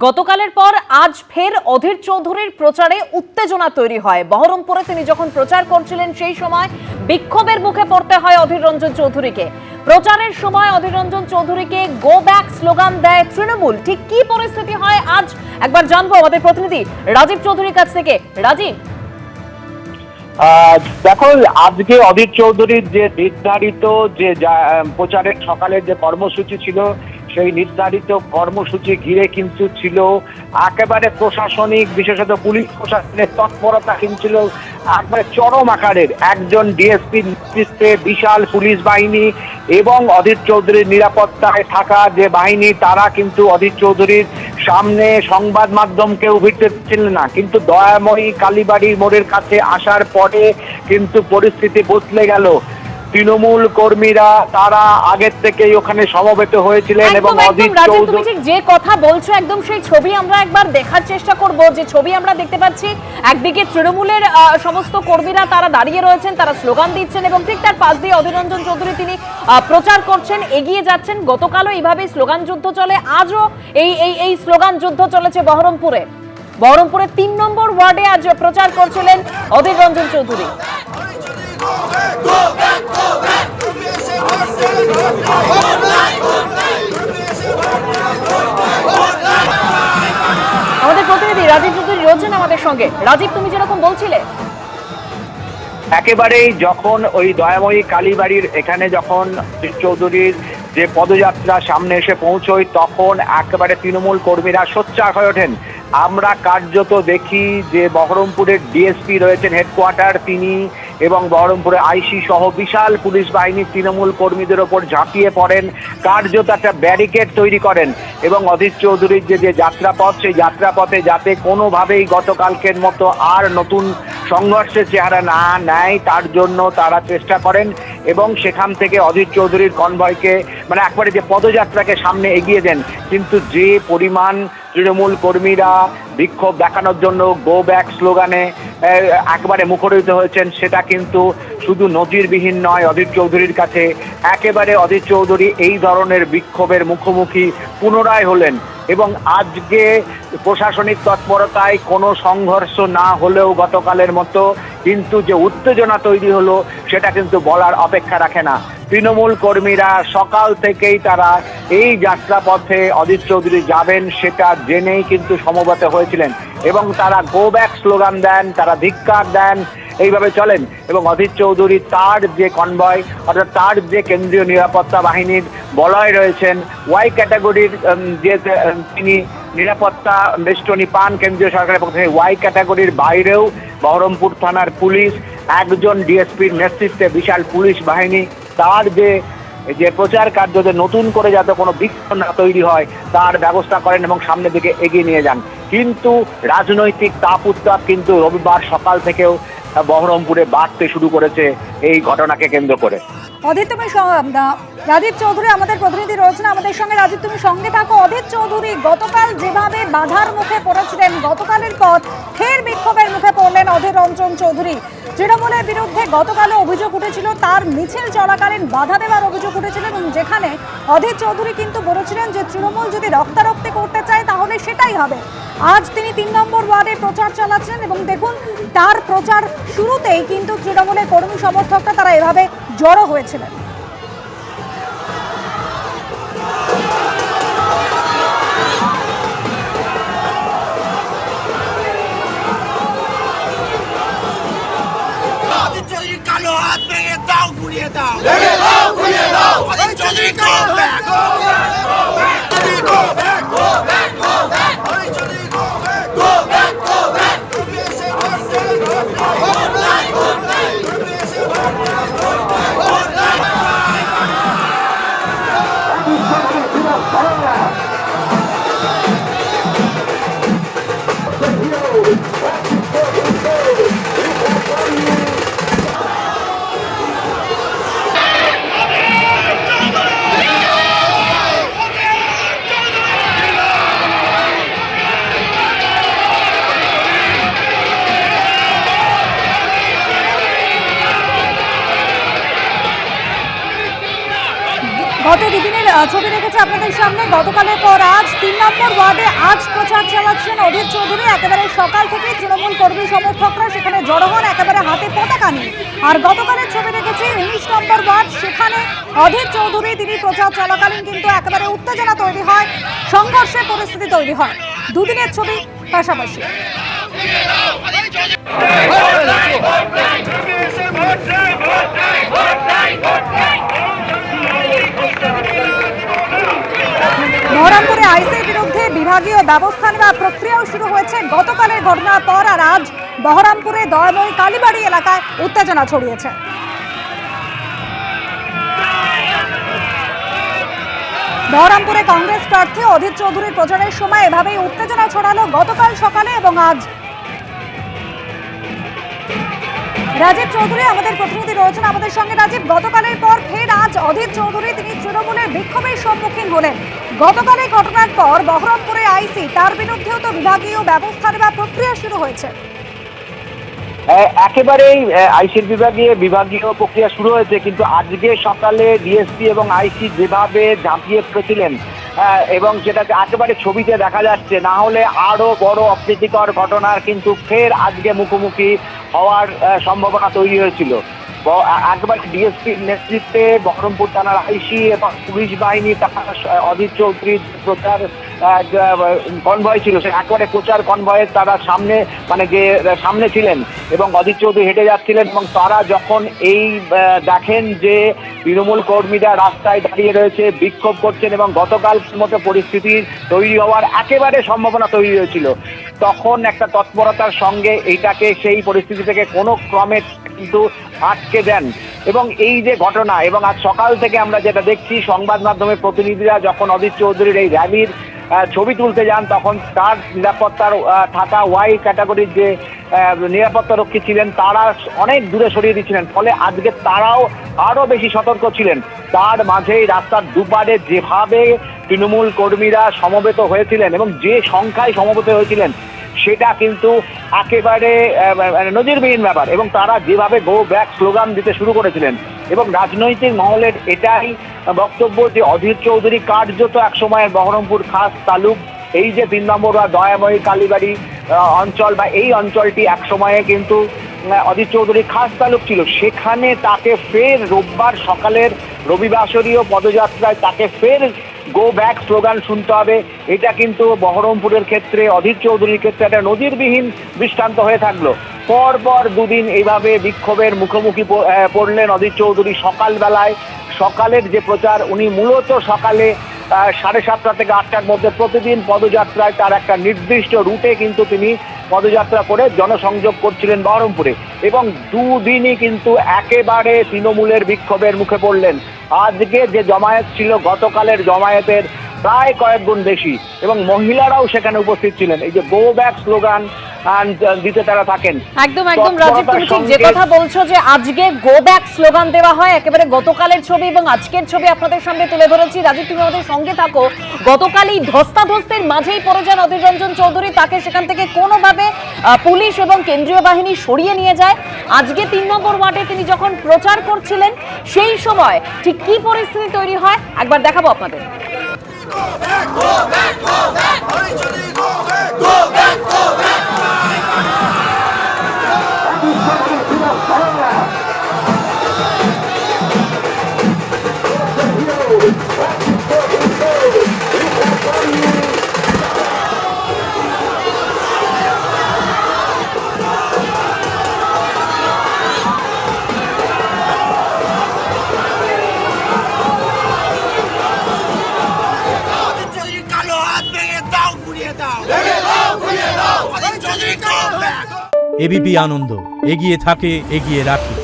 গতকালের পর আজ ফের অধীর চৌধুরীর প্রচারে উত্তেজনা তৈরি হয়। বহরমপুরে তিনি যখন প্রচার করছিলেন সেই সময় বিক্ষোভের মুখে পড়তে হয় অধীর রঞ্জন চৌধুরীকে। প্রচারের সময় অধীর রঞ্জন চৌধুরীকে গো ব্যাক স্লোগান দেয় তৃণমূল। ঠিক কি পরিস্থিতি হয় আজ একবার জানবো আমাদের প্রতিনিধি রাজীব চৌধুরীর কাছ থেকে। রাজীব, দেখো, আজকে অধীর চৌধুরীর যে নির্ধারিত যে প্রচারের সকালের যে কর্মসূচি ছিল, সেই নির্ধারিত কর্মসূচি ঘিরে কিন্তু ছিল একেবারে প্রশাসনিক, বিশেষত পুলিশ প্রশাসনের তৎপরতা কিন্তু ছিল একবারে চরম আকারের। একজন ডিএসপির নেতৃত্বে বিশাল পুলিশ বাহিনী এবং অধীর চৌধুরীর নিরাপত্তায় থাকা যে বাহিনী, তারা কিন্তু অধীর চৌধুরীর সামনে সংবাদ মাধ্যমকেও ভিড়তে দিচ্ছিলেন না। কিন্তু দয়াময়ী কালীবাড়ির মোড়ের কাছে আসার পরে কিন্তু পরিস্থিতি বদলে গেল। তৃণমূল কর্মীরা তারা আগের থেকেই ওখানে সমবেত হয়েছিলেন এবং অধীর চৌধুরী ঠিক যে কথা বলছো একদম সেই ছবি আমরা একবার দেখার চেষ্টা করব। যে ছবি আমরা দেখতে পাচ্ছি, একদিকে তৃণমূলের সমস্ত কর্মীরা তারা দাঁড়িয়ে রয়েছেন, তারা স্লোগান দিচ্ছেন এবং ঠিক তার পাশ দিয়ে অধীর রঞ্জন চৌধুরী তিনি প্রচার করছেন, এগিয়ে যাচ্ছেন। গতকালও এইভাবেই স্লোগান যুদ্ধ চলে, আজও এই স্লোগান যুদ্ধ চলেছে বহরমপুরে। বহরমপুরে ৩ নম্বর ওয়ার্ডে আজ প্রচার করছিলেন অধীর রঞ্জন চৌধুরী। আমাদের প্রতিনিধি রাজীব চৌধুরী রয়েছেন আমাদের সঙ্গে। রাজীব, তুমি যেরকম বলছিলে, একেবারেই যখন ওই দয়াময়ী কালীবাড়ির এখানে যখন চৌধুরীর যে পদযাত্রা সামনে এসে পৌঁছয়, তখন একেবারে তৃণমূল কর্মীরা সোচ্চার হয়ে ওঠেন। আমরা কার্যত দেখি যে বহরমপুরের ডিএসপি রয়েছেন হেডকোয়ার্টার, তিনি এবং বহরমপুরে আইসি সহ বিশাল পুলিশ বাহিনী তৃণমূল কর্মীদের ওপর ঝাঁপিয়ে পড়েন, কার্যত একটা ব্যারিকেড তৈরি করেন এবং অধীর চৌধুরীর যে যাত্রাপথ, সেই যাত্রাপথে যাতে কোনোভাবেই গতকালকের মতো আর নতুন সংঘর্ষের চেহারা না নেয়, তার জন্য তারা চেষ্টা করেন এবং সেখান থেকে অধীর চৌধুরীর কনভয়কে মানে একবারে যে পদযাত্রাকে সামনে এগিয়ে দেন। কিন্তু যে পরিমাণ তৃণমূল কর্মীরা বিক্ষোভ দেখানোর জন্য গো ব্যাক স্লোগানে একবারে মুখরিত হয়েছেন, সেটা কিন্তু শুধু নজিরবিহীন নয় অধীর চৌধুরীর কাছে। একেবারে অধীর চৌধুরী এই ধরনের বিক্ষোভের মুখোমুখি পুনরায় হলেন এবং আজকে প্রশাসনিক তৎপরতায় কোনো সংঘর্ষ না হলেও গতকালের মতো কিন্তু যে উত্তেজনা তৈরি হলো, সেটা কিন্তু বলার অপেক্ষা রাখে না। তৃণমূল কর্মীরা সকাল থেকেই তারা এই যাত্রাপথে অধীর চৌধুরী যাবেন সেটা জেনেই কিন্তু সমবেত হয়েছিলেন এবং তারা গো ব্যাক স্লোগান দেন, তারা ধিক্কার দেন, এইভাবে চলেন। এবং অধীর চৌধুরী তার যে কনভয়, অর্থাৎ তার যে কেন্দ্রীয় নিরাপত্তা বাহিনীর বলয় রয়েছেন, ওয়াই ক্যাটাগরির যে তিনি নিরাপত্তা বেষ্টনী পান কেন্দ্রীয় সরকারের পক্ষ থেকে, ওয়াই ক্যাটাগরির বাইরেও বহরমপুর থানার পুলিশ, একজন ডিএসপির নেতৃত্বে বিশাল পুলিশ বাহিনী, তার যে প্রচার কার্য যে নতুন করে যাতে কোনো বিক্ষোভ না তৈরি হয় তার ব্যবস্থা করেন এবং সামনের দিকে এগিয়ে নিয়ে যান। কিন্তু রাজনৈতিক তাপ উত্তাপ কিন্তু রবিবার সকাল থেকেও বহরমপুরে বাড়তে শুরু করেছে এই ঘটনাকে কেন্দ্র করে। অধীর, তুমি রাজীব চৌধুরী আমাদের প্রতিনিধি রয়েছেন আমাদের সঙ্গে। রাজীব, তুমি সঙ্গে থাকো। অধীর চৌধুরী গতকাল যেভাবে বাধার মুখে পড়েছিলেন, গতকালের পর ফের বিক্ষোভের মুখে পড়লেন অধীর রঞ্জন চৌধুরী। তৃণমূলের বিরুদ্ধে গতকালও অভিযোগ উঠেছিল, তার মিছিল চলাকালীন বাধা দেওয়ার অভিযোগ উঠেছিল এবং যেখানে অধীর চৌধুরী কিন্তু বলেছিলেন যে তৃণমূল যদি রক্তারক্তি করতে চায় তাহলে সেটাই হবে। আজ তিনি ৩ নম্বর ওয়ার্ডে প্রচার চালাচ্ছেন এবং দেখুন, তার প্রচার শুরুতেই কিন্তু তৃণমূলের কর্মী সমর্থকরা তারা এভাবে জড়ো হয়েছিলেন। কালো হাত ভেঙে দাও, ঘুরিয়ে দাও, ভেঙে দাও, ঘুরিয়ে দাও, Adhir Chowdhury go back, go back, go back, go back, go back, go back, Adhir Chowdhury go back, go back, go back, তুমি এসে ভোট দেবে, ভোট দেবে, ভোট নাই, ভোট নাই, তুমি এসে ভোট দেবে, ভোট নাই, ভোট নাই। ছবি রেখেছে আপনাদের সামনে। গতকালের পর আজ ৩ নম্বর ওয়ার্ডে আজ প্রচার চালাচ্ছেন অধীর চৌধুরী। একেবারে সকাল থেকে তৃণমূল কর্মী সমর্থকরা সেখানে জড়ো হন একেবারে হাতে পতাকা নিয়ে। আর গতকালের ছবি রেখেছি ১৯ নম্বর ওয়ার্ড, সেখানে অধীর চৌধুরী তিনি প্রচার চলাকালীন কিন্তু একেবারে উত্তেজনা তৈরি হয়, সংঘর্ষের পরিস্থিতি তৈরি হয়। দুদিনের ছবি পাশাপাশি। বহরমপুরে আইসির বিরুদ্ধে বিভাগীয় ব্যবস্থা নেওয়ার প্রক্রিয়াও শুরু হয়েছে গতকালের ঘটনার পর। আর আজ বহরমপুরে দয়াময়ী কালীবাড়ি এলাকায় উত্তেজনা ছড়িয়েছে। বহরমপুরে কংগ্রেস প্রার্থী অধীর চৌধুরীর প্রচারের সময় এভাবেই উত্তেজনা ছড়ালো গতকাল সকালে এবং আজ। রাজীব চৌধুরী আমাদের প্রতিনিধি রয়েছেন আমাদের সঙ্গে। রাজীব, গতকালের পর ফের আজ অধীর চৌধুরী তিনি তৃণমূলের বিক্ষোভের সম্মুখীন হলেন। গতকালের ঘটনার পর বহরমপুরে আইসি, তার বিরুদ্ধেও তো বিভাগীয় ব্যবস্থা নেওয়ার প্রক্রিয়া শুরু হয়েছে। একেবারেই আইসির বিভাগীয় প্রক্রিয়া শুরু হয়েছে, কিন্তু আজকে সকালে ডিএসপি এবং আইসি যেভাবে ঝাঁপিয়ে পড়েছিলেন এবং যেটাকে একেবারে ছবিতে দেখা যাচ্ছে, না হলে আরো বড় অপ্রীতিকর ঘটনার কিন্তু ফের আজকে মুখোমুখি হওয়ার সম্ভাবনা তৈরি হয়েছিল। একবার ডিএসপির নেতৃত্বে বহরমপুর থানার আইসি এবং পুলিশ বাহিনী অধীর চৌধুরীর প্রচার কনভয় ছিল, সে একেবারে প্রচার কনভয়ের তারা সামনে সামনে ছিলেন এবং অধীর চৌধুরী হেঁটে যাচ্ছিলেন। এবং তারা যখন এই দেখেন যে তৃণমূল কর্মীরা রাস্তায় দাঁড়িয়ে রয়েছে, বিক্ষোভ করছেন এবং গতকাল মতো পরিস্থিতি তৈরি হওয়ার একেবারে সম্ভাবনা তৈরি হয়েছিল, তখন একটা তৎপরতার সঙ্গে এইটাকে সেই পরিস্থিতি থেকে কোনো ক্রমে কিন্তু আটকে দেন। এবং এই যে ঘটনা, এবং আজ সকাল থেকে আমরা যেটা দেখছি, সংবাদ মাধ্যমের প্রতিনিধিরা যখন অধীর চৌধুরীর এই র্যালির ছবি তুলতে যান, তখন তার নিরাপত্তার থাকা ওয়াই ক্যাটাগরির যে নিরাপত্তা রক্ষী ছিলেন তারা অনেক দূরে সরিয়ে দিচ্ছিলেন, ফলে আজকে তারাও আরও বেশি সতর্ক ছিলেন। তার মাঝেই রাস্তার দুপারে যেভাবে তৃণমূল কর্মীরা সমবেত হয়েছিলেন এবং যে সংখ্যায় সমবেত হয়েছিলেন সেটা কিন্তু একেবারে নজিরবিহীন ব্যাপার। এবং তারা যেভাবে গো ব্যাক স্লোগান দিতে শুরু করেছিলেন, এবং রাজনৈতিক মহলের এটাই বক্তব্য যে অধীর চৌধুরী কার্যত একসময়ের বহরমপুর খাস তালুক, এই যে ৩ নম্বর বা দয়াময়ী কালীবাড়ি অঞ্চল বা এই অঞ্চলটি একসময়ে কিন্তু অধীর চৌধুরী খাস তালুক ছিল, সেখানে তাকে ফের রোববার সকালের রবিবাসরীয় পদযাত্রায় তাকে ফের গো ব্যাক স্লোগান শুনতে হবে। এটা কিন্তু বহরমপুরের ক্ষেত্রে অধীর চৌধুরীর ক্ষেত্রে একটা নজিরবিহীন দৃষ্টান্ত হয়ে থাকলো। পরপর দুদিন এইভাবে বিক্ষোভের মুখোমুখি পড়লেন অধীর চৌধুরী। সকালবেলায় সকালের যে প্রচার, উনি মূলত সকালে 7:30 থেকে 8টার মধ্যে প্রতিদিন পদযাত্রায় তার একটা নির্দিষ্ট রুটে কিন্তু তিনি পদযাত্রা করে জনসংযোগ করছিলেন বহরমপুরে, এবং দুদিনই কিন্তু একেবারে তৃণমূলের বিক্ষোভের মুখে পড়লেন। আজকে যে জমায়েত ছিল গতকালের জমায়েতের প্রায় কয়েক গুণ বেশি, এবং মহিলারাও সেখানে উপস্থিত ছিলেন। এই যে গো ব্যাক স্লোগান দিতে তারা থাকেন। একদম রাজীব, তুমি ঠিক যে কথা বলছো যে আজকে গো ব্যাক স্লোগান দেওয়া হয়, একেবারে গতকালের ছবি এবং আজকের ছবি আপনাদের সামনে তুলে ধরেছি। রাজীব, তুমি আমাদের সঙ্গে থাকো। গতকালই ধস্তাধস্তির মাঝেই পড়ে যান অধীর রঞ্জন চৌধুরী, তাকে সেখান থেকে কোনোভাবে পুলিশ এবং কেন্দ্রীয় বাহিনী সরিয়ে নিয়ে যায়। আজকে ৩ নম্বর ওয়ার্ডে তিনি যখন প্রচার করছিলেন সেই সময় ঠিক কি পরিস্থিতি তৈরি হয় একবার দেখাবো আপনাদের। Go back, go back, go back. Adhir Chowdhury go back, go back, go back. ABP Ananda, এগিয়ে থাকে, এগিয়ে রাখে।